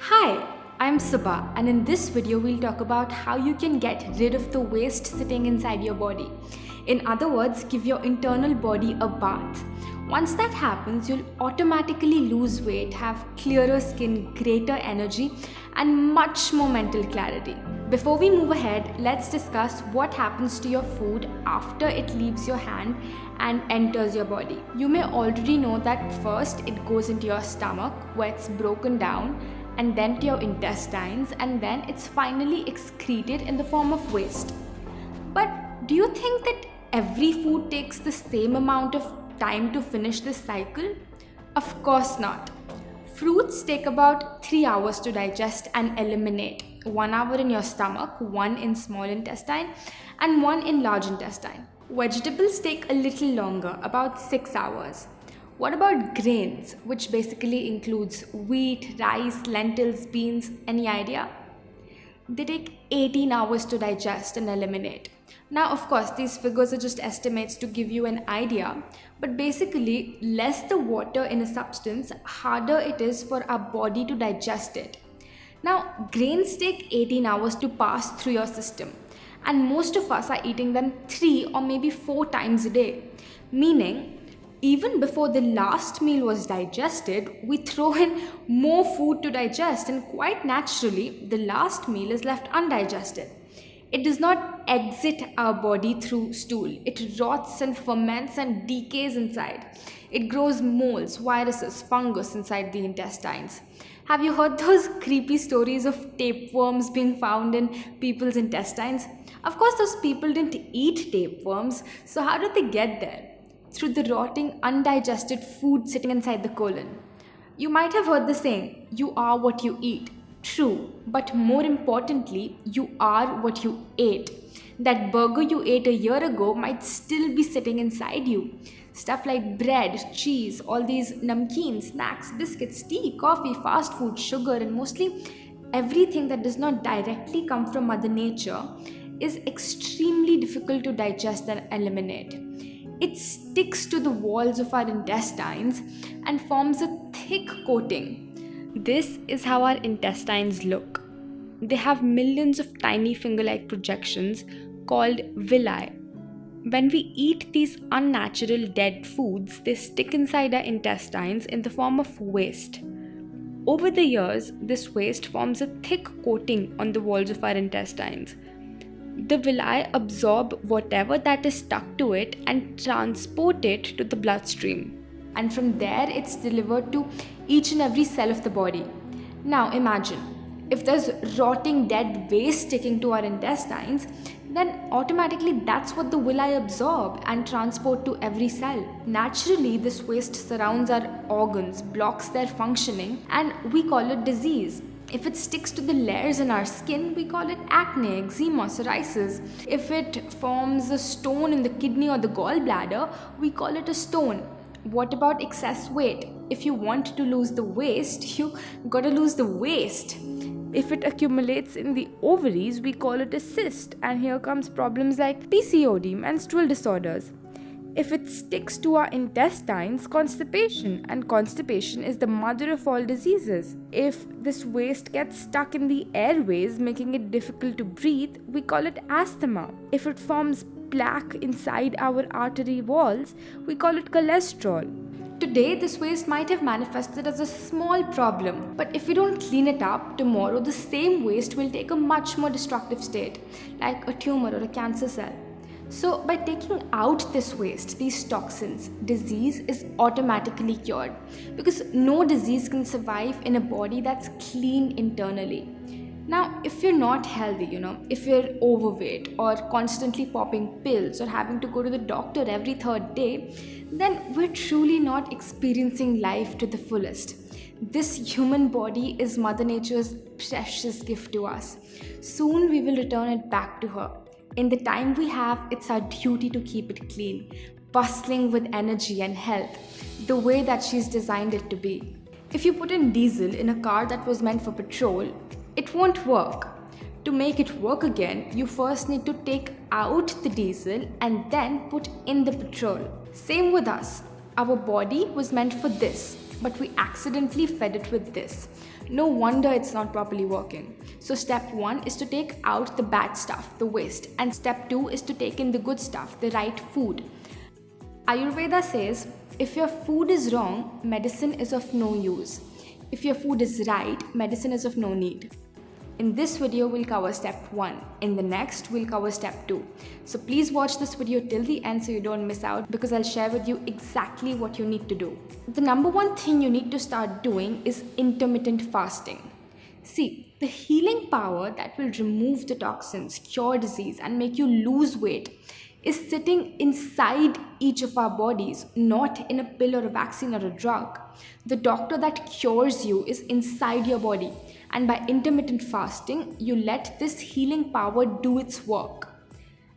Hi, I'm Subha, and in this video we'll talk about how you can get rid of the waste sitting inside your body. In other words, give your internal body a bath. Once that happens, you'll automatically lose weight, have clearer skin, greater energy, and much more mental clarity. Before we move ahead, let's discuss what happens to your food after it leaves your hand and enters your body. You may already know that first it goes into your stomach where it's broken down, and then to your intestines, and then it's finally excreted in the form of waste. But do you think that every food takes the same amount of time to finish this cycle? Of course not. Fruits take about 3 hours to digest and eliminate. 1 hour in your stomach, 1 in small intestine, and 1 in large intestine. Vegetables take a little longer, about 6 hours. What about grains, which basically includes wheat, rice, lentils, beans? Any idea? They take 18 hours to digest and eliminate. Now, of course, these figures are just estimates to give you an idea, but basically, less the water in a substance, harder it is for our body to digest it. Now, grains take 18 hours to pass through your system, and most of us are eating them 3 or maybe 4 times a day, meaning even before the last meal was digested, we throw in more food to digest, and quite naturally, the last meal is left undigested. It does not exit our body through stool. It rots and ferments and decays inside. It grows molds, viruses, fungus inside the intestines. Have you heard those creepy stories of tapeworms being found in people's intestines? Of course, those people didn't eat tapeworms, so how did they get there? Through the rotting, undigested food sitting inside the colon. You might have heard the saying, you are what you eat. True, but more importantly, you are what you ate. That burger you ate a year ago might still be sitting inside you. Stuff like bread, cheese, all these namkeen, snacks, biscuits, tea, coffee, fast food, sugar, and mostly everything that does not directly come from Mother Nature is extremely difficult to digest and eliminate. It sticks to the walls of our intestines and forms a thick coating. This is how our intestines look. They have millions of tiny finger-like projections called villi. When we eat these unnatural dead foods, they stick inside our intestines in the form of waste. Over the years, this waste forms a thick coating on the walls of our intestines. The villi absorb whatever that is stuck to it and transport it to the bloodstream. And from there, it's delivered to each and every cell of the body. Now imagine, if there's rotting dead waste sticking to our intestines, then automatically that's what the villi absorb and transport to every cell. Naturally, this waste surrounds our organs, blocks their functioning, and we call it disease. If it sticks to the layers in our skin, we call it acne, eczema, psoriasis. If it forms a stone in the kidney or the gallbladder, we call it a stone. What about excess weight? If you want to lose the waste, you gotta lose the waste. If it accumulates in the ovaries, we call it a cyst, and here comes problems like PCOD, menstrual disorders. If it sticks to our intestines, constipation, and constipation is the mother of all diseases. If this waste gets stuck in the airways, making it difficult to breathe, we call it asthma. If it forms plaque inside our artery walls, we call it cholesterol. Today, this waste might have manifested as a small problem, but if we don't clean it up, tomorrow the same waste will take a much more destructive state, like a tumor or a cancer cell. So, by taking out this waste, these toxins, disease is automatically cured, because no disease can survive in a body that's clean internally. Now, if you're not healthy, if you're overweight or constantly popping pills or having to go to the doctor every third day, then we're truly not experiencing life to the fullest. This human body is Mother Nature's precious gift to us. Soon we will return it back to her. In the time we have, it's our duty to keep it clean, bustling with energy and health, the way that she's designed it to be. If you put in diesel in a car that was meant for petrol, it won't work. To make it work again, you first need to take out the diesel and then put in the petrol. Same with us. Our body was meant for this, but we accidentally fed it with this. No wonder it's not properly working. So step 1 is to take out the bad stuff, the waste, and step 2 is to take in the good stuff, the right food. Ayurveda says, if your food is wrong, medicine is of no use. If your food is right, medicine is of no need. In this video, we'll cover step 1. In the next, we'll cover step 2. So please watch this video till the end so you don't miss out, because I'll share with you exactly what you need to do. The number one thing you need to start doing is intermittent fasting. See, the healing power that will remove the toxins, cure disease, and make you lose weight is sitting inside each of our bodies, not in a pill or a vaccine or a drug. The doctor that cures you is inside your body, and by intermittent fasting, you let this healing power do its work.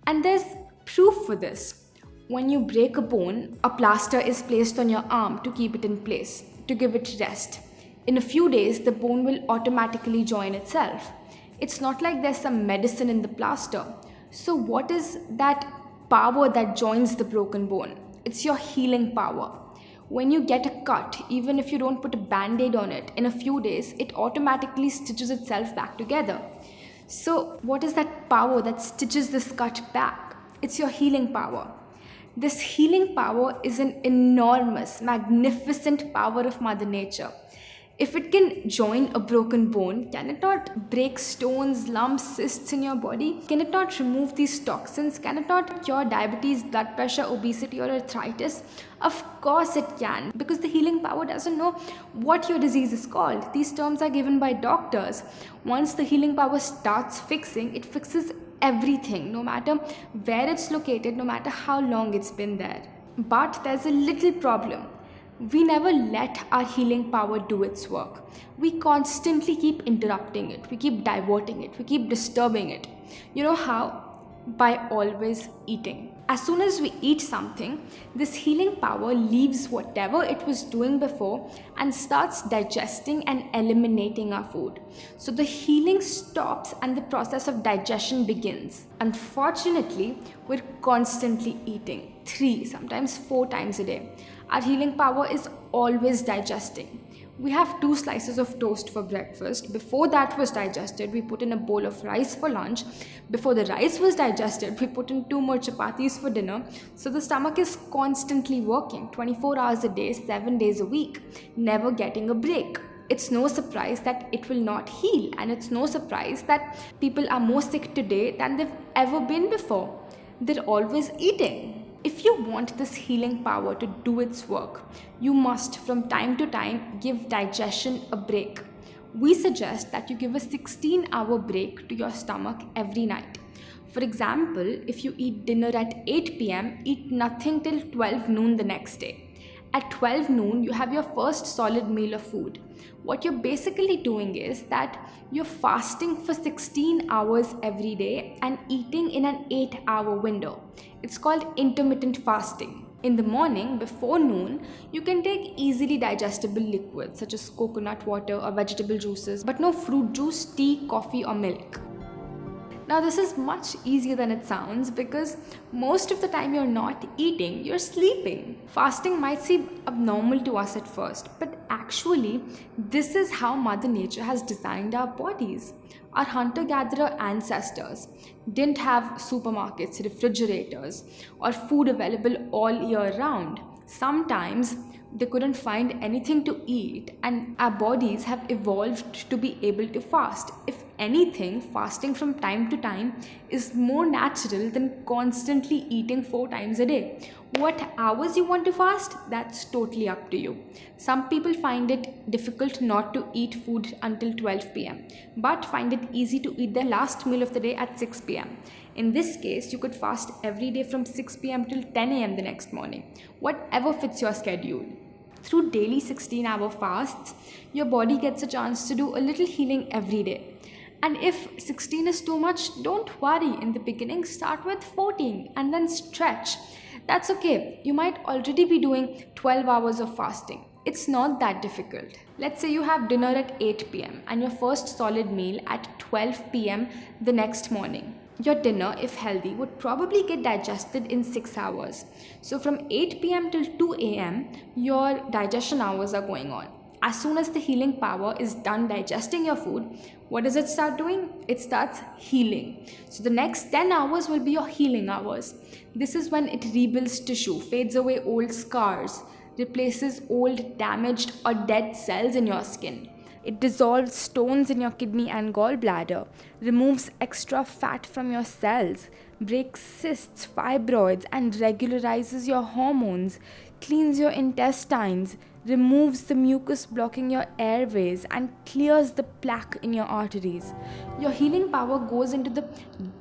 And there's proof for this. When you break a bone, a plaster is placed on your arm to keep it in place, to give it rest. In a few days, the bone will automatically join itself. It's not like there's some medicine in the plaster. So what is that power that joins the broken bone? It's your healing power. When you get a cut, even if you don't put a band-aid on it, in a few days, it automatically stitches itself back together. So what is that power that stitches this cut back? It's your healing power. This healing power is an enormous, magnificent power of Mother Nature. If it can join a broken bone, can it not break stones, lumps, cysts in your body? Can it not remove these toxins? Can it not cure diabetes, blood pressure, obesity, or arthritis? Of course it can, because the healing power doesn't know what your disease is called. These terms are given by doctors. Once the healing power starts fixing, it fixes everything, no matter where it's located, no matter how long it's been there. But there's a little problem. We never let our healing power do its work. We constantly keep interrupting it. We keep diverting it. We keep disturbing it. You know how? By always eating. As soon as we eat something, this healing power leaves whatever it was doing before and starts digesting and eliminating our food. So the healing stops and the process of digestion begins. Unfortunately, we're constantly eating 3, sometimes 4 times a day. Our healing power is always digesting. We have 2 slices of toast for breakfast. Before that was digested, we put in a bowl of rice for lunch. Before the rice was digested, we put in 2 more chapatis for dinner. So the stomach is constantly working 24 hours a day, 7 days a week, never getting a break. It's no surprise that it will not heal, and it's no surprise that people are more sick today than they've ever been before. They're always eating. If you want this healing power to do its work, you must from time to time give digestion a break. We suggest that you give a 16-hour break to your stomach every night. For example, if you eat dinner at 8 p.m., eat nothing till 12 noon the next day. At 12 noon, you have your first solid meal of food. What you're basically doing is that you're fasting for 16 hours every day and eating in an 8-hour window. It's called intermittent fasting. In the morning, before noon, you can take easily digestible liquids such as coconut water or vegetable juices, but no fruit juice, tea, coffee, or milk. Now this is much easier than it sounds, because most of the time you're not eating, you're sleeping. Fasting might seem abnormal to us at first, but actually this is how Mother Nature has designed our bodies. Our hunter-gatherer ancestors didn't have supermarkets, refrigerators, or food available all year round. Sometimes they couldn't find anything to eat, and our bodies have evolved to be able to fast. If anything, fasting from time to time is more natural than constantly eating 4 times a day. What hours you want to fast, that's totally up to you. Some people find it difficult not to eat food until 12 p.m. but find it easy to eat their last meal of the day at 6 p.m. In this case, you could fast every day from 6 p.m. till 10 a.m. the next morning, whatever fits your schedule. Through daily 16-hour fasts, your body gets a chance to do a little healing every day. And if 16 is too much, don't worry. In the beginning, start with 14 and then stretch. That's okay. You might already be doing 12 hours of fasting. It's not that difficult. Let's say you have dinner at 8 p.m. and your first solid meal at 12 p.m. the next morning. Your dinner, if healthy, would probably get digested in 6 hours. So from 8 p.m. till 2 a.m., your digestion hours are going on. As soon as the healing power is done digesting your food, what does it start doing? It starts healing. So the next 10 hours will be your healing hours. This is when it rebuilds tissue, fades away old scars, replaces old, damaged, or dead cells in your skin. It dissolves stones in your kidney and gallbladder, removes extra fat from your cells, breaks cysts, fibroids, and regularizes your hormones, cleans your intestines, removes the mucus blocking your airways, and clears the plaque in your arteries. Your healing power goes into the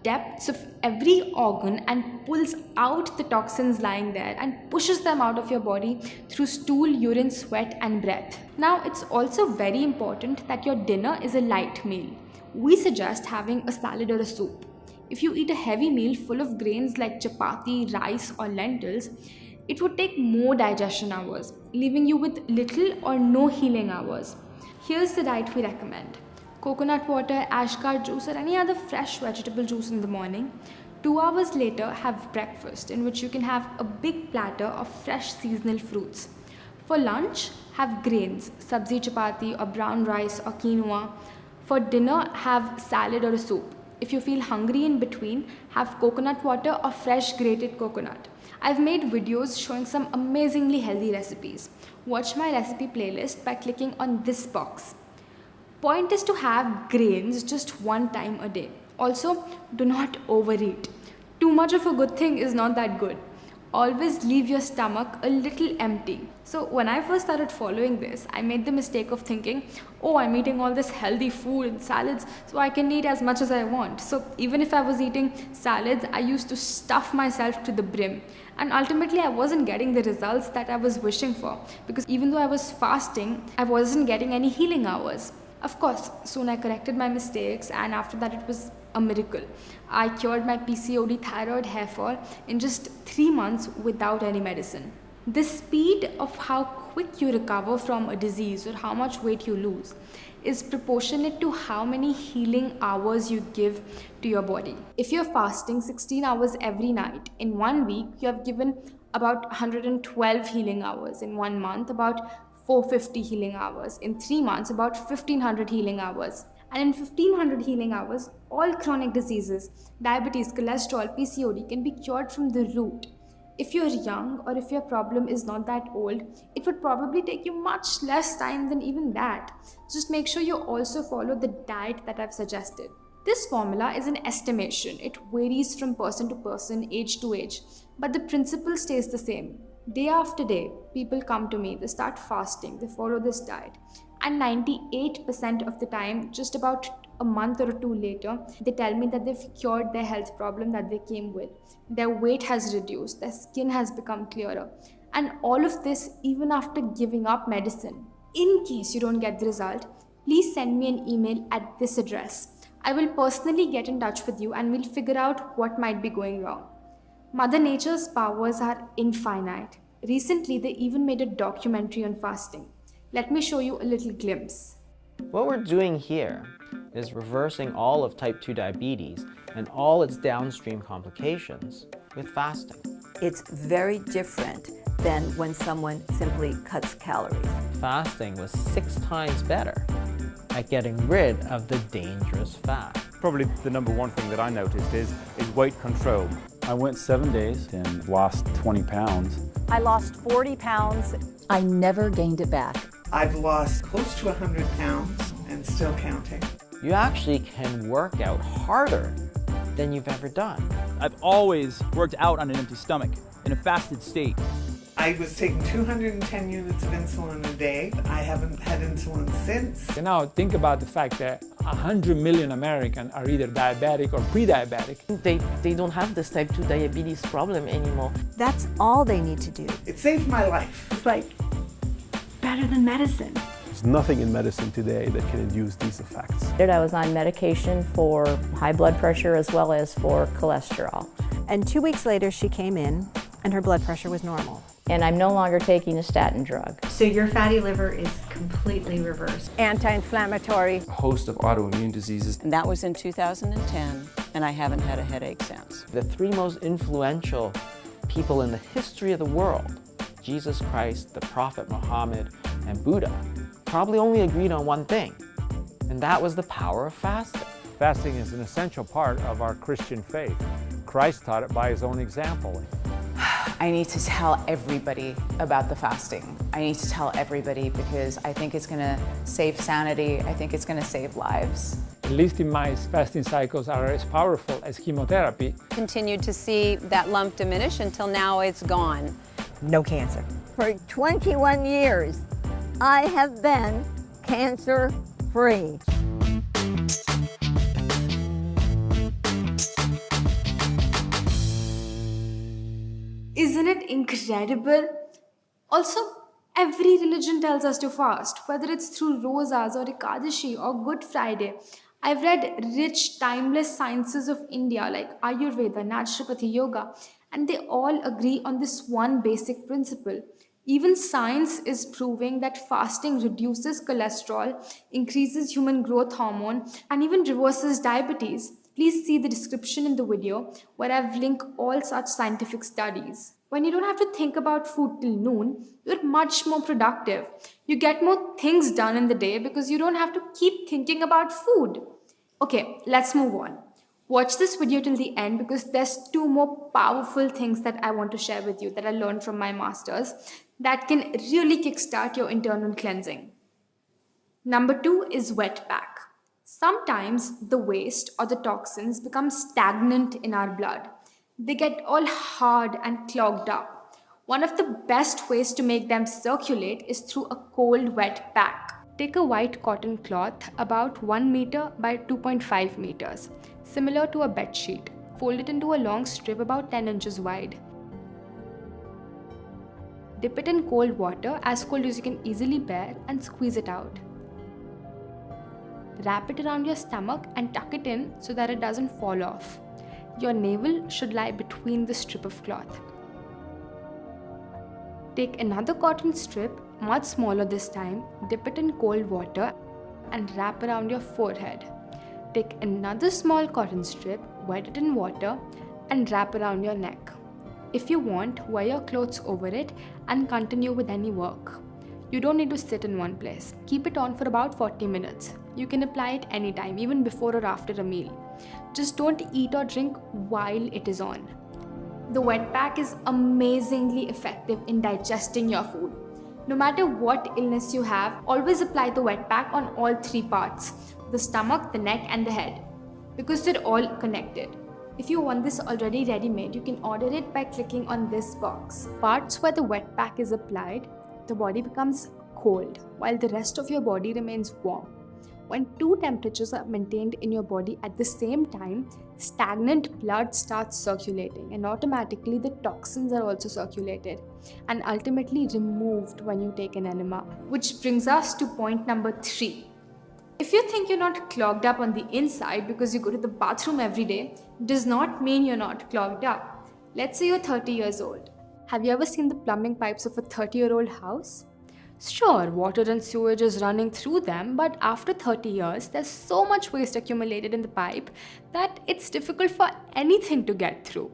depths of every organ and pulls out the toxins lying there and pushes them out of your body through stool, urine, sweat, and breath. Now, it's also very important that your dinner is a light meal. We suggest having a salad or a soup. If you eat a heavy meal full of grains like chapati, rice, or lentils, it would take more digestion hours, leaving you with little or no healing hours. Here's the diet we recommend. Coconut water, ashgar juice, or any other fresh vegetable juice in the morning. 2 hours later, have breakfast, in which you can have a big platter of fresh seasonal fruits. For lunch, have grains, sabzi chapati or brown rice or quinoa. For dinner, have salad or a soup. If you feel hungry in between, have coconut water or fresh grated coconut. I've made videos showing some amazingly healthy recipes. Watch my recipe playlist by clicking on this box. Point is to have grains just one time a day. Also, do not overeat. Too much of a good thing is not that good. Always leave your stomach a little empty. So when I first started following this, I made the mistake of thinking, oh, I'm eating all this healthy food and salads, so I can eat as much as I want. So even if I was eating salads, I used to stuff myself to the brim. And ultimately, I wasn't getting the results that I was wishing for, because even though I was fasting, I wasn't getting any healing hours. Of course, soon I corrected my mistakes, and after that it was a miracle. I cured my PCOD, thyroid, hair fall in just 3 months without any medicine. The speed of how quick you recover from a disease or how much weight you lose is proportionate to how many healing hours you give to your body. If you're fasting 16 hours every night, in 1 week you have given about 112 healing hours. In 1 month, about 450 healing hours. In 3 months, about 1500 healing hours. And in 1500 healing hours, all chronic diseases, diabetes, cholesterol, PCOD can be cured from the root. If you're young or if your problem is not that old, it would probably take you much less time than even that. Just make sure you also follow the diet that I've suggested. This formula is an estimation. It varies from person to person, age to age, but the principle stays the same. Day after day, people come to me, they start fasting, they follow this diet, and 98% of the time, just about a month or two later, they tell me that they've cured their health problem that they came with. Their weight has reduced, their skin has become clearer, and all of this even after giving up medicine. In case you don't get the result, please send me an email at this address. I will personally get in touch with you and we'll figure out what might be going wrong. Mother Nature's powers are infinite. Recently, they even made a documentary on fasting. Let me show you a little glimpse. What we're doing here is reversing all of type 2 diabetes and all its downstream complications with fasting. It's very different than when someone simply cuts calories. Fasting was 6 times better at getting rid of the dangerous fat. Probably the number one thing that I noticed is weight control. I went 7 days and lost 20 pounds. I lost 40 pounds. I never gained it back. I've lost close to 100 pounds and still counting. You actually can work out harder than you've ever done. I've always worked out on an empty stomach in a fasted state. I was taking 210 units of insulin a day. I haven't had insulin since. And now think about the fact that 100 million Americans are either diabetic or pre-diabetic. They don't have this type 2 diabetes problem anymore. That's all they need to do. It saved my life. It's like better than medicine. There's nothing in medicine today that can induce these effects. I was on medication for high blood pressure as well as for cholesterol. And 2 weeks later, she came in and her blood pressure was normal. And I'm no longer taking a statin drug. So your fatty liver is completely reversed. Anti-inflammatory. A host of autoimmune diseases. And that was in 2010. and I haven't had a headache since. The three most influential people in the history of the world, Jesus Christ, the Prophet Muhammad, and Buddha, probably only agreed on one thing, and that was the power of fasting. Fasting is an essential part of our Christian faith. Christ taught it by his own example. I need to tell everybody about the fasting. I need to tell everybody because I think it's going to save sanity. I think it's going to save lives. At least in my fasting cycles are as powerful as chemotherapy. Continued to see that lump diminish until now it's gone. No cancer. For 21 years, I have been cancer-free. Isn't it incredible? Also, every religion tells us to fast, whether it's through Rosas or Ekadashi or Good Friday. I've read rich, timeless sciences of India like Ayurveda, Naturopathy, Yoga, and they all agree on this one basic principle. Even science is proving that fasting reduces cholesterol, increases human growth hormone, and even reverses diabetes. Please see the description in the video where I've linked all such scientific studies. When you don't have to think about food till noon, you're much more productive. You get more things done in the day because you don't have to keep thinking about food. Okay, let's move on. Watch this video till the end because there's two more powerful things that I want to share with you that I learned from my masters that can really kickstart your internal cleansing. Number 2 is wet pack. Sometimes the waste or the toxins become stagnant in our blood. They get all hard and clogged up. One of the best ways to make them circulate is through a cold wet pack. Take a white cotton cloth about 1 meter by 2.5 meters, similar to a bed sheet. Fold it into a long strip about 10 inches wide. Dip it in cold water, as cold as you can easily bear, and squeeze it out. Wrap it around your stomach and tuck it in so that it doesn't fall off. Your navel should lie between the strip of cloth. Take another cotton strip, much smaller this time, dip it in cold water and wrap around your forehead. Take another small cotton strip, wet it in water and wrap around your neck. If you want, wear your clothes over it and continue with any work. You don't need to sit in one place. Keep it on for about 40 minutes. You can apply it anytime, even before or after a meal. Just don't eat or drink while it is on. The wet pack is amazingly effective in digesting your food. No matter what illness you have, always apply the wet pack on all 3 parts, the stomach, the neck and the head, because they're all connected. If you want this already ready-made, you can order it by clicking on this box. Parts where the wet pack is applied, the body becomes cold, while the rest of your body remains warm. When 2 temperatures are maintained in your body at the same time, stagnant blood starts circulating and automatically the toxins are also circulated and ultimately removed when you take an enema. Which brings us to point number 3. If you think you're not clogged up on the inside because you go to the bathroom every day, does not mean you're not clogged up. Let's say you're 30 years old. Have you ever seen the plumbing pipes of a 30-year-old house? Sure, water and sewage is running through them, but after 30 years, there's so much waste accumulated in the pipe that it's difficult for anything to get through.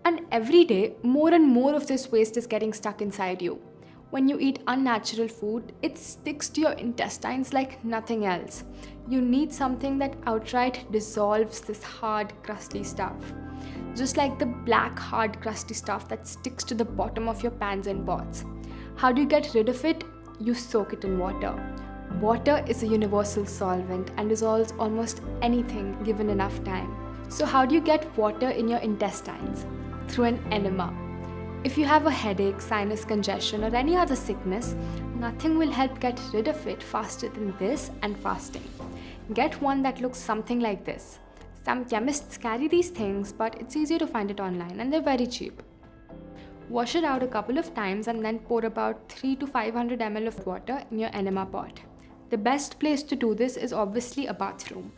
And every day, more and more of this waste is getting stuck inside you. When you eat unnatural food, it sticks to your intestines like nothing else. You need something that outright dissolves this hard, crusty stuff. Just like the black, hard, crusty stuff that sticks to the bottom of your pans and pots. How do you get rid of it? You soak it in water. Water is a universal solvent and dissolves almost anything given enough time. So how do you get water in your intestines? Through an enema. If you have a headache, sinus congestion or any other sickness, nothing will help get rid of it faster than this and fasting. Get one that looks something like this. Some chemists carry these things, but it's easier to find it online and they're very cheap. Wash it out a couple of times and then pour about 300 to 500 ml of water in your enema pot. The best place to do this is obviously a bathroom.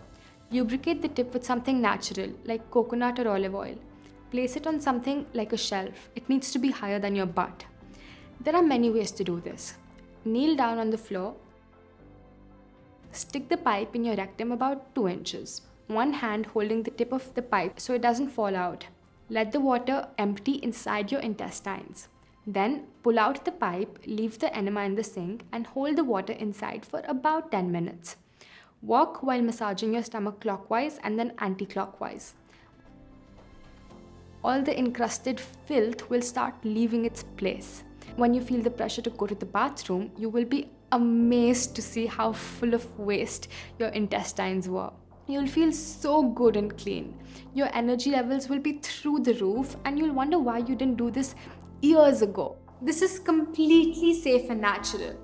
Lubricate the tip with something natural like coconut or olive oil. Place it on something like a shelf. It needs to be higher than your butt. There are many ways to do this. Kneel down on the floor. Stick the pipe in your rectum about 2 inches. one hand holding the tip of the pipe so it doesn't fall out. Let the water empty inside your intestines. Then pull out the pipe, leave the enema in the sink, and hold the water inside for about 10 minutes. Walk while massaging your stomach clockwise and then anti-clockwise. All the encrusted filth will start leaving its place. When you feel the pressure to go to the bathroom, you will be amazed to see how full of waste your intestines were. You'll feel so good and clean. Your energy levels will be through the roof, and you'll wonder why you didn't do this years ago. This is completely safe and natural.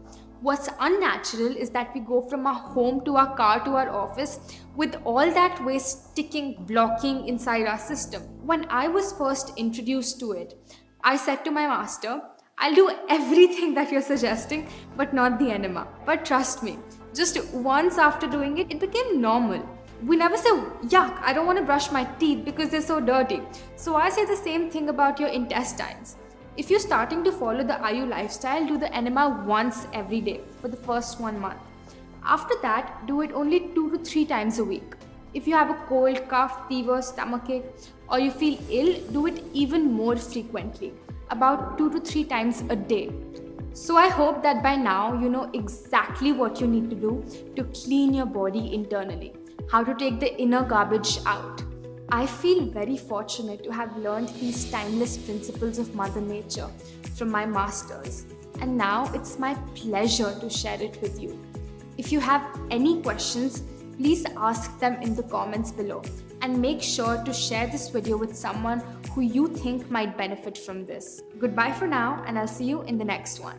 What's unnatural is that we go from our home to our car to our office with all that waste sticking, blocking inside our system. When I was first introduced to it, I said to my master, I'll do everything that you're suggesting, but not the enema. But trust me, just once after doing it, it became normal. We never say, yuck, I don't want to brush my teeth because they're so dirty. So I say the same thing about your intestines. If you're starting to follow the IU lifestyle, do the enema once every day for the first 1 month. After that, do it only 2 to 3 times a week. If you have a cold, cough, fever, stomachache, or you feel ill, do it even more frequently, about 2 to 3 times a day. So I hope that by now you know exactly what you need to do to clean your body internally, how to take the inner garbage out. I feel very fortunate to have learned these timeless principles of Mother Nature from my masters, and now it's my pleasure to share it with you. If you have any questions, please ask them in the comments below, and make sure to share this video with someone who you think might benefit from this. Goodbye for now, and I'll see you in the next one.